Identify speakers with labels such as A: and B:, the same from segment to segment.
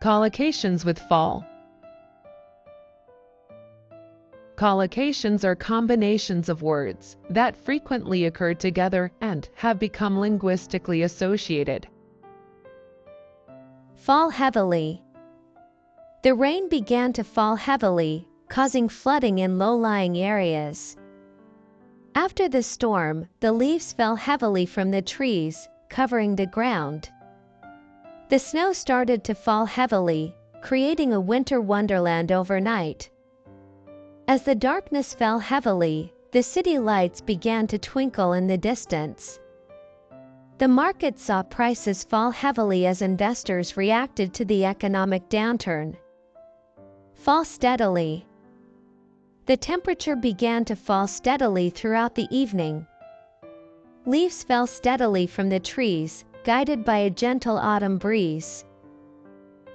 A: Collocations with fall. Collocations are combinations of words that frequently occur together and have become linguistically associated.
B: Fall heavily. The rain began to fall heavily, causing flooding in low-lying areas. After the storm, the leaves fell heavily from the trees, covering the ground. The snow started to fall heavily, creating a winter wonderland overnight. As the darkness fell heavily, the city lights began to twinkle in the distance. The market saw prices fall heavily as investors reacted to the economic downturn. Fall steadily. The temperature began to fall steadily throughout the evening. Leaves fell steadily from the trees, guided by a gentle autumn breeze.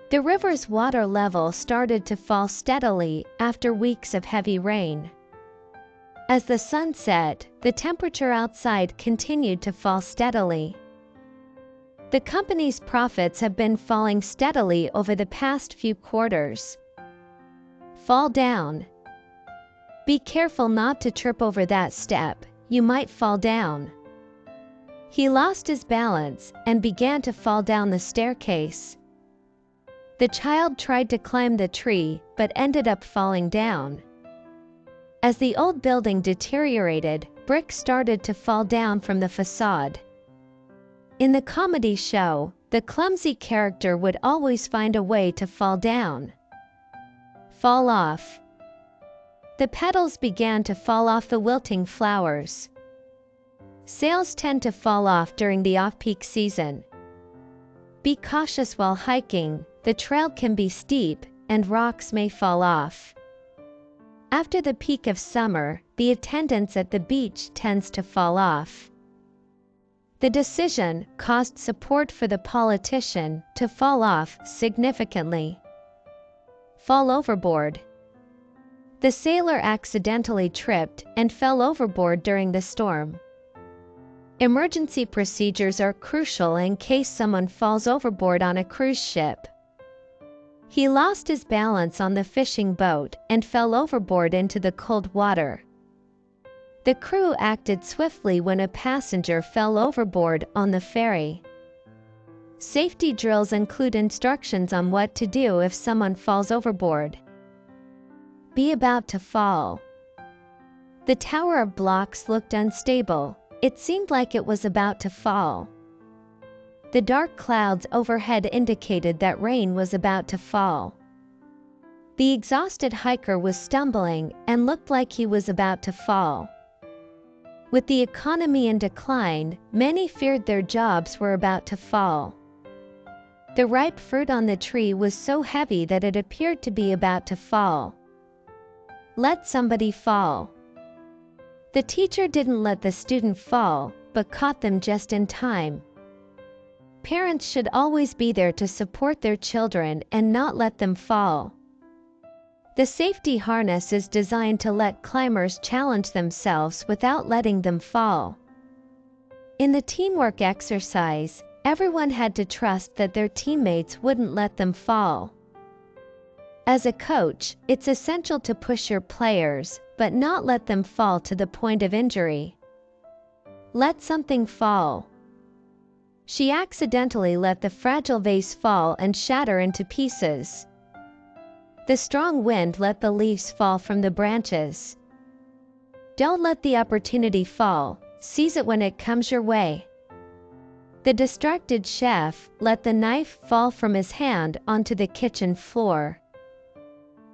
B: The river's water level started to fall steadily after weeks of heavy rain. As the sun set, the temperature outside continued to fall steadily. The company's profits have been falling steadily over the past few quarters. Fall down. Be careful not to trip over that step, you might fall down. He lost his balance and began to fall down the staircase. The child tried to climb the tree but ended up falling down. As the old building deteriorated, bricks started to fall down from the facade. In the comedy show, the clumsy character would always find a way to fall down. Fall off. The petals began to fall off the wilting flowers. Sales tend to fall off during the off-peak season. Be cautious while hiking, the trail can be steep, and rocks may fall off. After the peak of summer, the attendance at the beach tends to fall off. The decision caused support for the politician to fall off significantly. Fall overboard. The sailor accidentally tripped and fell overboard during the storm. Emergency procedures are crucial in case someone falls overboard on a cruise ship. He lost his balance on the fishing boat and fell overboard into the cold water. The crew acted swiftly when a passenger fell overboard on the ferry. Safety drills include instructions on what to do if someone falls overboard. Be about to fall. The tower of blocks looked unstable. It seemed like it was about to fall. The dark clouds overhead indicated that rain was about to fall. The exhausted hiker was stumbling and looked like he was about to fall. With the economy in decline, many feared their jobs were about to fall. The ripe fruit on the tree was so heavy that it appeared to be about to fall. Let somebody fall. The teacher didn't let the student fall, but caught them just in time. Parents should always be there to support their children and not let them fall. The safety harness is designed to let climbers challenge themselves without letting them fall. In the teamwork exercise, everyone had to trust that their teammates wouldn't let them fall. As a coach, it's essential to push your players, but not let them fall to the point of injury. Let something fall. She accidentally let the fragile vase fall and shatter into pieces. The strong wind let the leaves fall from the branches. Don't let the opportunity fall, seize it when it comes your way. The distracted chef let the knife fall from his hand onto the kitchen floor.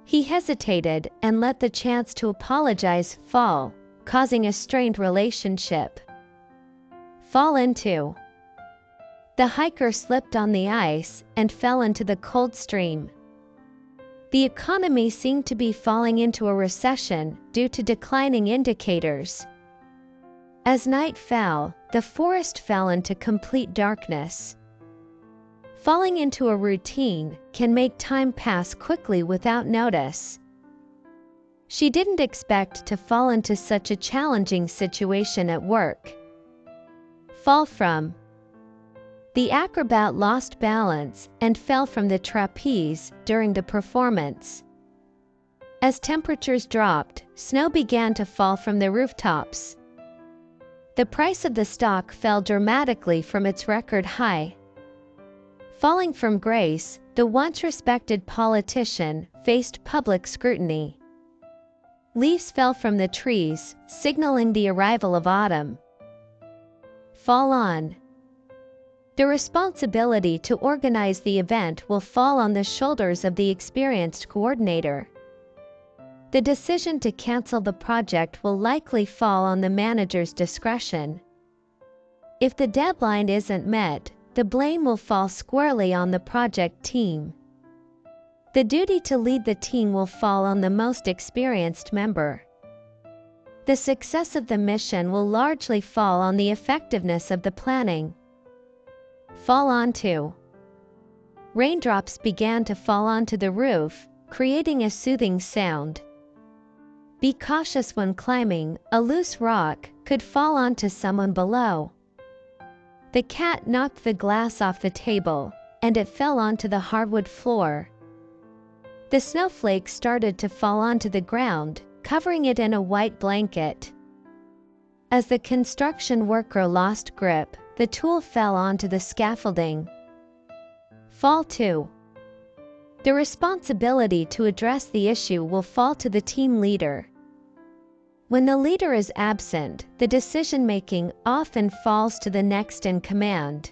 B: He hesitated and let the chance to apologize fall, causing a strained relationship. Fall into. The hiker slipped on the ice and fell into the cold stream. The economy seemed to be falling into a recession due to declining indicators. As night fell, the forest fell into complete darkness. Falling into a routine can make time pass quickly without notice. She didn't expect to fall into such a challenging situation at work. Fall from. The acrobat lost balance and fell from the trapeze during the performance. As temperatures dropped, snow began to fall from the rooftops. The price of the stock fell dramatically from its record high. Falling from grace, the once respected politician faced public scrutiny. Leaves fell from the trees, signaling the arrival of autumn. Fall on. The responsibility to organize the event will fall on the shoulders of the experienced coordinator. The decision to cancel the project will likely fall on the manager's discretion. If the deadline isn't met, the blame will fall squarely on the project team. The duty to lead the team will fall on the most experienced member. The success of the mission will largely fall on the effectiveness of the planning. Fall onto. Raindrops began to fall onto the roof, creating a soothing sound. Be cautious when climbing, a loose rock could fall onto someone below. The cat knocked the glass off the table, and it fell onto the hardwood floor. The snowflakes started to fall onto the ground, covering it in a white blanket. As the construction worker lost grip, the tool fell onto the scaffolding. Fall to. The responsibility to address the issue will fall to the team leader. When the leader is absent, the decision-making often falls to the next in command.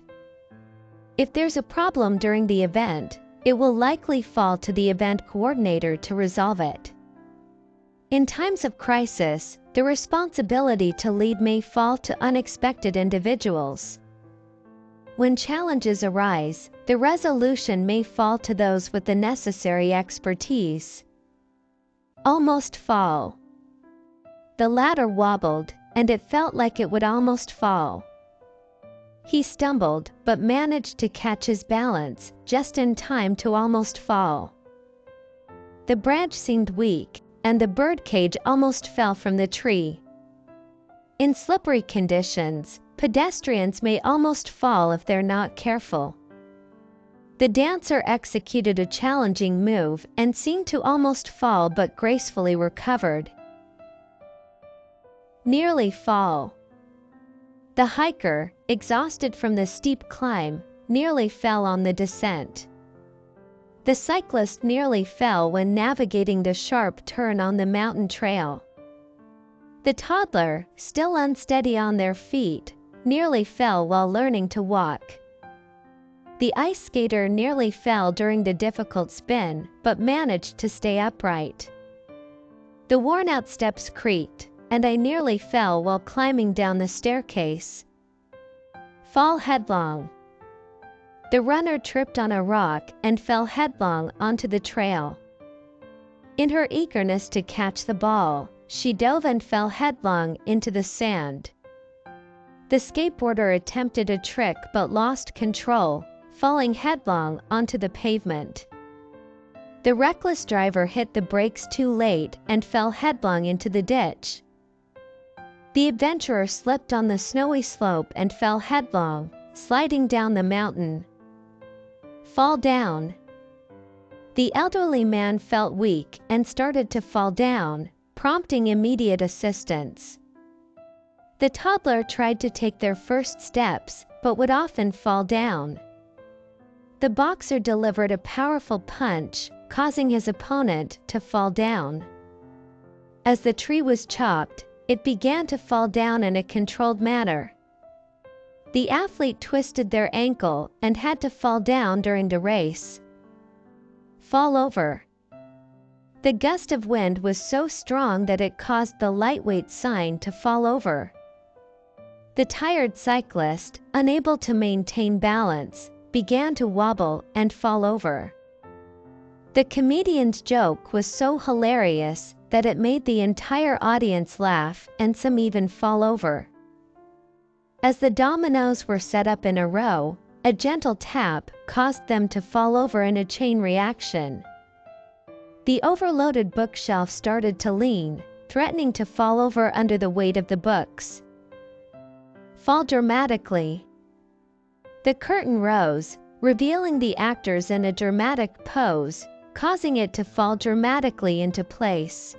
B: If there's a problem during the event, it will likely fall to the event coordinator to resolve it. In times of crisis, the responsibility to lead may fall to unexpected individuals. When challenges arise, the resolution may fall to those with the necessary expertise. Almost fall. The ladder wobbled, and it felt like it would almost fall. He stumbled, but managed to catch his balance, just in time to almost fall. The branch seemed weak, and the birdcage almost fell from the tree. In slippery conditions, pedestrians may almost fall if they're not careful. The dancer executed a challenging move and seemed to almost fall but gracefully recovered. Nearly fall. The hiker, exhausted from the steep climb, nearly fell on the descent. The cyclist nearly fell when navigating the sharp turn on the mountain trail. The toddler, still unsteady on their feet, nearly fell while learning to walk. The ice skater nearly fell during the difficult spin, but managed to stay upright. The worn-out steps creaked, and I nearly fell while climbing down the staircase. Fall headlong. The runner tripped on a rock and fell headlong onto the trail. In her eagerness to catch the ball, she dove and fell headlong into the sand. The skateboarder attempted a trick but lost control, falling headlong onto the pavement. The reckless driver hit the brakes too late and fell headlong into the ditch. The adventurer slipped on the snowy slope and fell headlong, sliding down the mountain. Fall down. The elderly man felt weak and started to fall down, prompting immediate assistance. The toddler tried to take their first steps, but would often fall down. The boxer delivered a powerful punch, causing his opponent to fall down. As the tree was chopped, it began to fall down in a controlled manner. The athlete twisted their ankle and had to fall down during the race. Fall over. The gust of wind was so strong that it caused the lightweight sign to fall over. The tired cyclist, unable to maintain balance, began to wobble and fall over. The comedian's joke was so hilarious that it made the entire audience laugh and some even fall over. As the dominoes were set up in a row, a gentle tap caused them to fall over in a chain reaction. The overloaded bookshelf started to lean, threatening to fall over under the weight of the books. Fall dramatically. The curtain rose, revealing the actors in a dramatic pose, causing it to fall dramatically into place.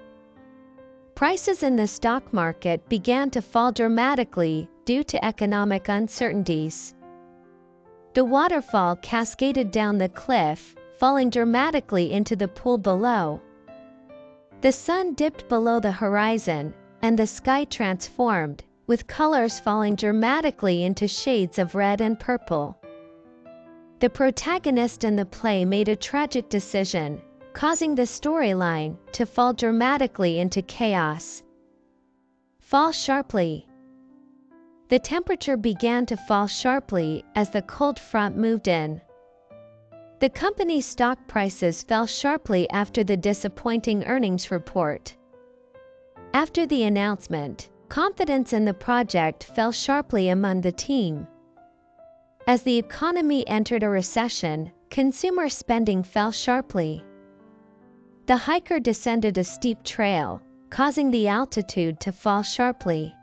B: Prices in the stock market began to fall dramatically due to economic uncertainties. The waterfall cascaded down the cliff, falling dramatically into the pool below. The sun dipped below the horizon, and the sky transformed, with colors falling dramatically into shades of red and purple. The protagonist in the play made a tragic decision, causing the storyline to fall dramatically into chaos. Fall sharply. The temperature began to fall sharply as the cold front moved in. The company's stock prices fell sharply after the disappointing earnings report. After the announcement, confidence in the project fell sharply among the team. As the economy entered a recession, consumer spending fell sharply. The hiker descended a steep trail, causing the altitude to fall sharply.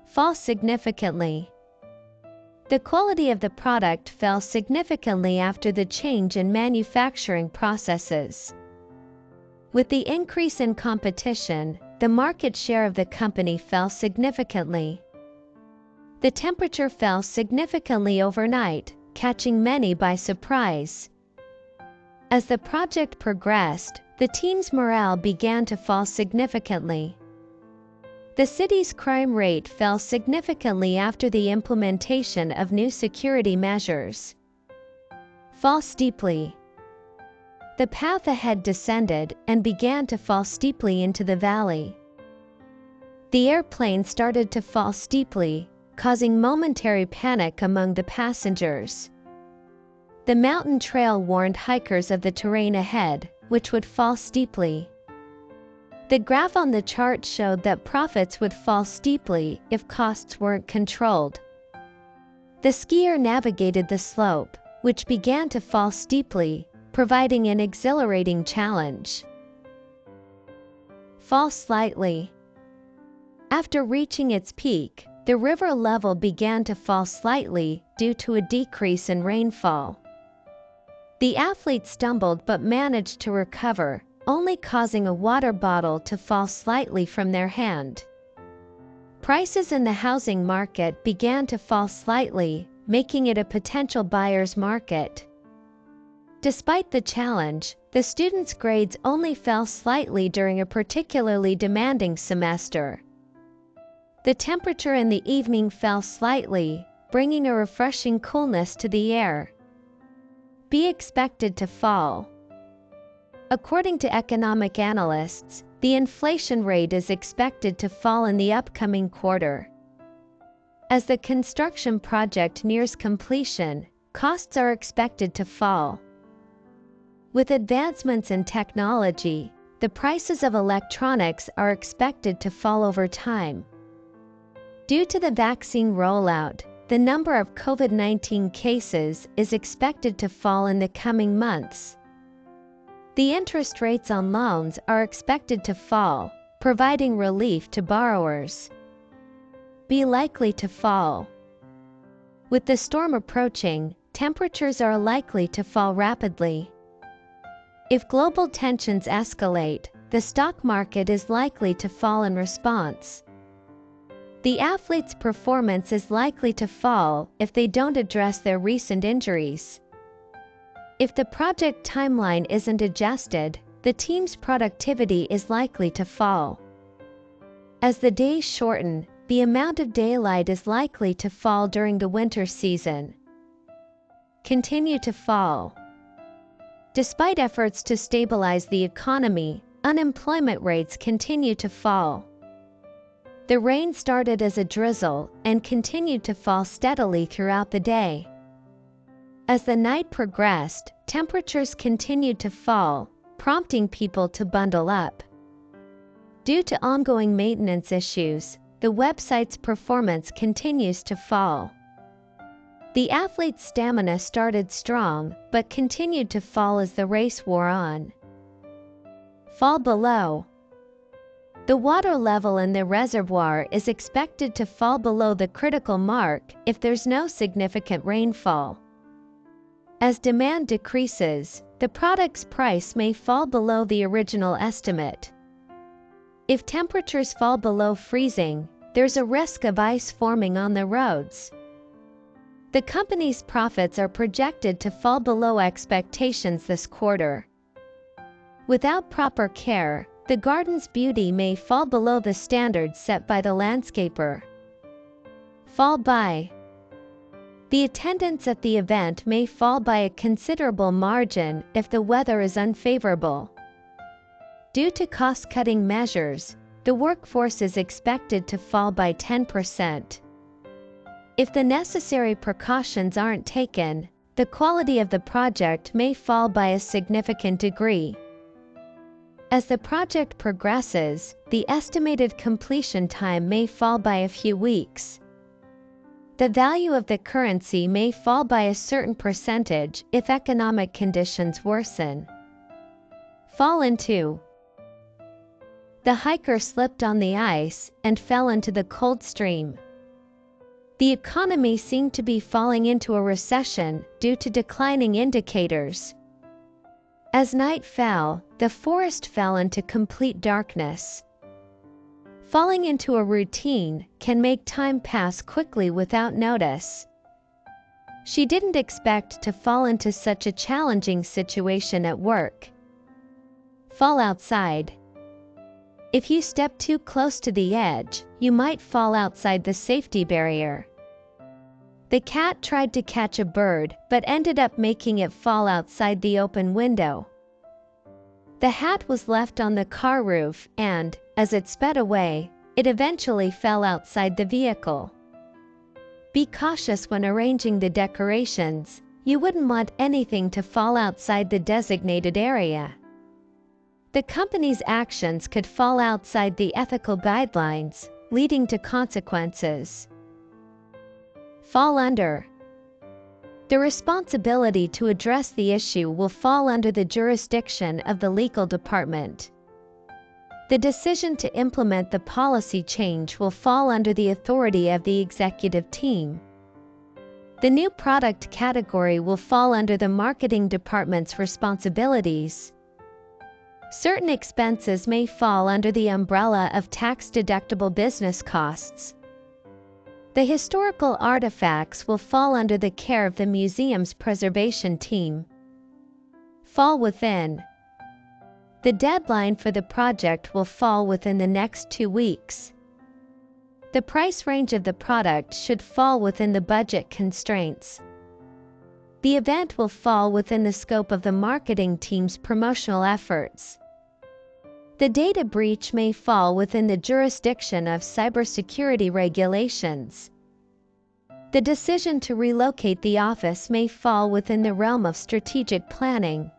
B: Fall significantly. The quality of the product fell significantly after the change in manufacturing processes. With the increase in competition, the market share of the company fell significantly. The temperature fell significantly overnight, catching many by surprise. As the project progressed, the team's morale began to fall significantly. The city's crime rate fell significantly after the implementation of new security measures. Fall steeply. The path ahead descended and began to fall steeply into the valley. The airplane started to fall steeply, causing momentary panic among the passengers. The mountain trail warned hikers of the terrain ahead, which would fall steeply. The graph on the chart showed that profits would fall steeply if costs weren't controlled. The skier navigated the slope, which began to fall steeply, providing an exhilarating challenge. Fall slightly. After reaching its peak, the river level began to fall slightly due to a decrease in rainfall. The athlete stumbled but managed to recover, only causing a water bottle to fall slightly from their hand. Prices in the housing market began to fall slightly, making it a potential buyer's market. Despite the challenge, the students' grades only fell slightly during a particularly demanding semester. The temperature in the evening fell slightly, bringing a refreshing coolness to the air. Be expected to fall. According to economic analysts, the inflation rate is expected to fall in the upcoming quarter. As the construction project nears completion, costs are expected to fall. With advancements in technology, the prices of electronics are expected to fall over time. Due to the vaccine rollout, the number of COVID-19 cases is expected to fall in the coming months. The interest rates on loans are expected to fall, providing relief to borrowers. Be likely to fall. With the storm approaching, temperatures are likely to fall rapidly. If global tensions escalate, the stock market is likely to fall in response. The athlete's performance is likely to fall if they don't address their recent injuries. If the project timeline isn't adjusted, the team's productivity is likely to fall. As the days shorten, the amount of daylight is likely to fall during the winter season. Continue to fall. Despite efforts to stabilize the economy, unemployment rates continue to fall. The rain started as a drizzle and continued to fall steadily throughout the day. As the night progressed, temperatures continued to fall, prompting people to bundle up. Due to ongoing maintenance issues, the website's performance continues to fall. The athlete's stamina started strong, but continued to fall as the race wore on. Fall below. The water level in the reservoir is expected to fall below the critical mark if there's no significant rainfall. As demand decreases, the product's price may fall below the original estimate. If temperatures fall below freezing, there's a risk of ice forming on the roads. The company's profits are projected to fall below expectations this quarter. Without proper care, the garden's beauty may fall below the standards set by the landscaper. Fall by. The attendance at the event may fall by a considerable margin if the weather is unfavorable. Due to cost-cutting measures, the workforce is expected to fall by 10%. If the necessary precautions aren't taken, the quality of the project may fall by a significant degree. As the project progresses, the estimated completion time may fall by a few weeks. The value of the currency may fall by a certain percentage if economic conditions worsen. Fall into. The hiker slipped on the ice and fell into the cold stream. The economy seemed to be falling into a recession due to declining indicators. As night fell, the forest fell into complete darkness. Falling into a routine can make time pass quickly without notice. She didn't expect to fall into such a challenging situation at work. Fall outside. If you step too close to the edge, you might fall outside the safety barrier. The cat tried to catch a bird but ended up making it fall outside the open window. The hat was left on the car roof and, as it sped away, it eventually fell outside the vehicle. Be cautious when arranging the decorations. You wouldn't want anything to fall outside the designated area. The company's actions could fall outside the ethical guidelines, leading to consequences. Fall under. The responsibility to address the issue will fall under the jurisdiction of the legal department. The decision to implement the policy change will fall under the authority of the executive team. The new product category will fall under the marketing department's responsibilities. Certain expenses may fall under the umbrella of tax-deductible business costs. The historical artifacts will fall under the care of the museum's preservation team. Fall within. The deadline for the project will fall within the next 2 weeks. The price range of the product should fall within the budget constraints. The event will fall within the scope of the marketing team's promotional efforts. The data breach may fall within the jurisdiction of cybersecurity regulations. The decision to relocate the office may fall within the realm of strategic planning.